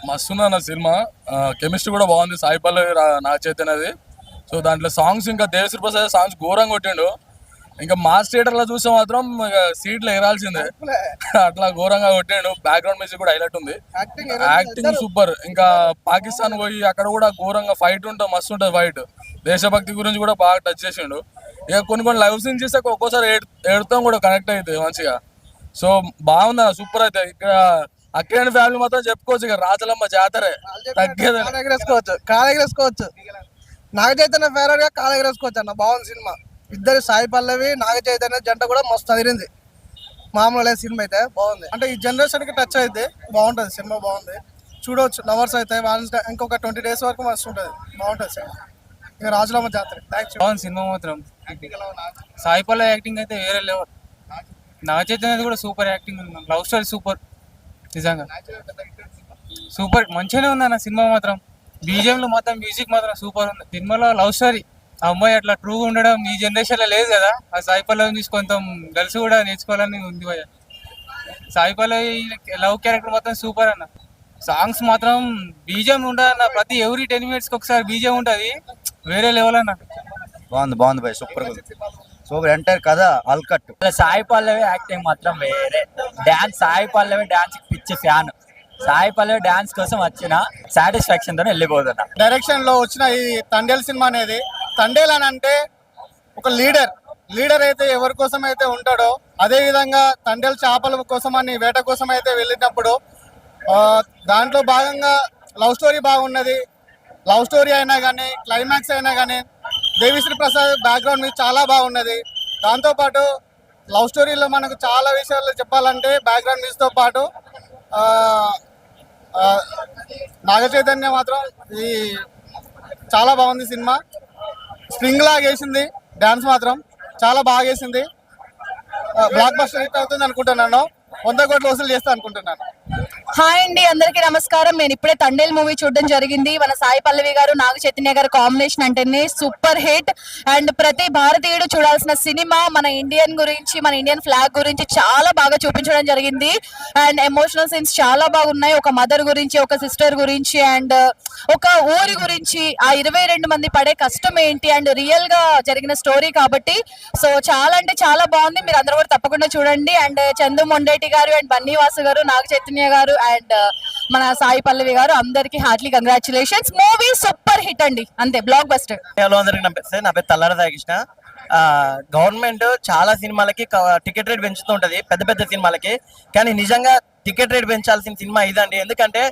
మస్తున్నా నా cinema. Chemistry కూడా బాగుంది. సాయి పల్లవి నాగ చైతన్యది. సో దాంట్లో సాంగ్స్ ఇంకా దేవశ్రీ ప్రసాద్ సాంగ్స్ ఘోరంగా కొట్టిండు. ఇంకా మాస్ థియేటర్ లో చూస్తే మాత్రం ఇక సీట్లు ఎగరాల్సిందే, అట్లా ఘోరంగా కొట్టిండు. బ్యాక్గ్రౌండ్ మ్యూజిక్ కూడా హైలైట్ ఉంది. Acting super. ఇంకా పాకిస్తాన్ పోయి అక్కడ కూడా ఘోరంగా ఫైట్ ఉంటుంది, మస్తు ఉంటుంది ఫైట్. దేశభక్తి గురించి కూడా బాగా టచ్ చేసిండు. ఇక కొన్ని లైవ్ సీన్స్ చేస్తే ఒక్కోసారి ఏడుతాం కూడా కనెక్ట్ అవుతుంది మంచిగా. సో బాగుంది, సూపర్ అయితే. ఇక్కడ అక్కడ ఫ్యామిలీ మొత్తం చెప్పుకోవచ్చు, ఇక రాజలమ్మ జాతరే తగ్గేది. కాలెగరేసుకోవచ్చు. నాగ చైతన్య ఫేవరెట్ గా కాలెగరేసుకోవచ్చు అన్న. బాగుంది సినిమా. ఇద్దరు సాయి పల్లవి నాగ చైతన్య జంట కూడా మస్తు అదిరింది. మామూలు సినిమా అయితే బాగుంది. అంటే ఈ జనరేషన్ కి టచ్ అయితే బాగుంటది సినిమా. బాగుంది, చూడవచ్చు. లవర్స్ అయితే ఇంకొక 20 days వరకు మస్తు ఉంటుంది. బాగుంటుంది సినిమా. ఇక రాజులమ్మ జాతర బాగుంది సినిమా మాత్రం. సాయి పల్లవి యాక్టింగ్ అయితే వేరే లెవెల్. నాగ చైతన్య కూడా సూపర్ యాక్టింగ్ ఉంది. లవ్ స్టోరీ సూపర్, నిజంగా సూపర్. మంచిగానే ఉంది అన్న సినిమా మాత్రం. బీజిఎంలో మాత్రం మ్యూజిక్ మాత్రం సూపర్ ఉంది. సినిమాలో లవ్ స్టోరీ, ఆ అమ్మాయి అట్లా ట్రూగా ఉండడం ఈ జనరేషన్ లో లేదు కదా. ఆ సాయి పల్లవి చూసి కొంచెం గర్ల్స్ కూడా నేర్చుకోవాలని ఉంది భయ. సాయి పల్లవి లవ్ క్యారెక్టర్ మాత్రం సూపర్ అన్న. సాంగ్స్ మాత్రం బీజిఎం ఉండదు అన్న. ప్రతి ఎవ్రీ 10 minutes ఒకసారి బీజిఎం ఉంటుంది, వేరే లెవెల్ అన్న. బాగుంది భయ, సూపర్ సూపర్. ఎంటైర్ కథ అల్కట్. సాయి పల్లవి యాక్టింగ్ మాత్రం వేరే. డాన్స్, సాయి పల్లవి డాన్స్ పిచ్చి ఫ్యాన్. సాయి పల్లవి డాన్స్ కోసం వచ్చిన సాటిస్ఫాక్షన్ తో వెళ్ళిపోతున్నా. డైరెక్షన్ లో వచ్చిన ఈ తండేల్ సినిమా అనేది, తండేల్ అని అంటే ఒక లీడర్ అయితే ఎవరి కోసం అయితే ఉంటాడో, అదే విధంగా తండేల్ చేపల కోసం అని వేట కోసం అయితే వెళ్ళినప్పుడు దాంట్లో భాగంగా లవ్ స్టోరీ బాగున్నది. లవ్ స్టోరీ అయినా కానీ, క్లైమాక్స్ అయినా కానీ, దేవిశ్రీ ప్రసాద్ బ్యాక్గ్రౌండ్ మీద చాలా బాగున్నది. దాంతోపాటు లవ్ స్టోరీలో మనకు చాలా విషయాలు చెప్పాలంటే బ్యాక్గ్రౌండ్ మ్యూజిక్తో పాటు నాగ చైతన్య మాత్రం ఈ చాలా బాగుంది సినిమా. స్ప్రింగ్ లాగా వేసింది. డాన్స్ మాత్రం చాలా బాగా వేసింది. బ్లాక్ బస్టర్ హిట్ అవుతుంది అనుకుంటున్నాను. 100 కోట్లు వసూలు చేస్తా అనుకుంటున్నాను. హాయ్ అండి, అందరికీ నమస్కారం. నేను ఇప్పుడే తండేల్ మూవీ చూడడం జరిగింది. మన సాయి పల్లవి గారు, నాగ చైతన్య గారు కాంబినేషన్ అంటేనే సూపర్ హిట్. అండ్ ప్రతి భారతీయుడు చూడాల్సిన సినిమా. మన ఇండియన్ గురించి, మన ఇండియన్ ఫ్లాగ్ గురించి చాలా బాగా చూపించడం జరిగింది. అండ్ ఎమోషనల్ సీన్స్ చాలా బాగున్నాయి. ఒక మదర్ గురించి, ఒక సిస్టర్ గురించి, అండ్ ఒక ఊరి గురించి, ఆ 22 మంది పడే కష్టం ఏంటి, అండ్ రియల్ గా జరిగిన స్టోరీ కాబట్టి సో చాలా అంటే చాలా బాగుంది. మీరు అందరూ కూడా తప్పకుండా చూడండి. అండ్ చందు మొండేటి గారు, అండ్ బన్నీవాసు గారు, నాగ చైతన్య గారు, అండ్ మన సాయి పల్లవి గారు, అందరికి Hartley congratulations. Movie super hit అండి, అంతే. Block buster. హలో అందరికి నమస్తే. నా పేరు తల్లార రాధాకృష్ణ. గవర్నమెంట్ చాలా సినిమాలకి టికెట్ రేట్ పెంచుతూ ఉంటుంది, పెద్ద పెద్ద సినిమాలకి. కానీ నిజంగా టికెట్ రేట్ పెంచాల్సిన సినిమా ఇదండి. ఎందుకంటే